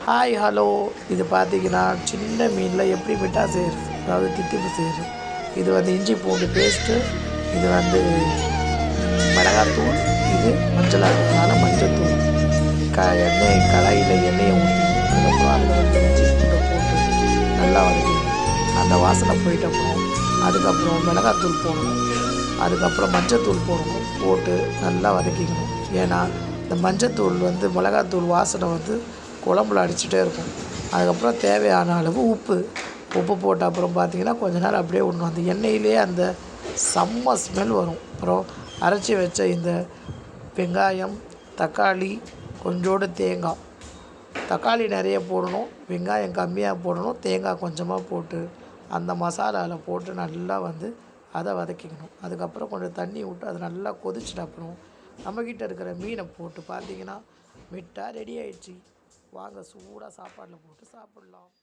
Hi hello. இது பார்த்தீங்கன்னா சின்ன மீனில் எப்படி மிட்டா செய்கிறது, அதாவது தித்திப்பு செய்கிறது. இது வந்து இஞ்சி பூண்டு பேஸ்ட்டு, இது வந்து மிளகாத்தூள், இது மஞ்சளாக இருக்கிறதுனால மஞ்சத்தூள். எண்ணெய் கடாயில் எண்ணெயை ஊற்றி அதுக்கப்புறம் அதில் வந்து இஞ்சி பூண்டை போட்டு நல்லா வதக்கிக்கணும். அந்த வாசனை போயிட்டப்புறம் அதுக்கப்புறம் மிளகாத்தூள் போடணும், அதுக்கப்புறம் மஞ்சத்தூள் போடணும். போட்டு நல்லா வதக்கிக்கணும். ஏன்னா இந்த மஞ்சத்தூள் வந்து மிளகாத்தூள் வாசனை வந்து குழம்புல அடிச்சுட்டே இருக்கும். அதுக்கப்புறம் தேவையான அளவு உப்பு போட்ட அப்புறம் பார்த்திங்கன்னா கொஞ்ச நேரம் அப்படியே விடணும். அந்த எண்ணெயிலே அந்த செம்ம ஸ்மெல் வரும். அப்புறம் அரைச்சி வச்ச இந்த வெங்காயம், தக்காளி, கொஞ்சோண்டு தேங்காய். தக்காளி நிறைய போடணும், வெங்காயம் கம்மியாக போடணும், தேங்காய் கொஞ்சமாக போட்டு அந்த மசாலாவில் போட்டு நல்லா வந்து அதை வதக்கிக்கணும். அதுக்கப்புறம் கொஞ்சம் தண்ணி விட்டு அது நல்லா கொதிச்சிட்ட அப்புறம் நம்மக்கிட்ட இருக்கிற மீனை போட்டு பார்த்திங்கன்னா மிட்டா ரெடி ஆயிடுச்சு. வாங்க சூடாக சாப்பாட்டில் போட்டு சாப்பிட்லாம்.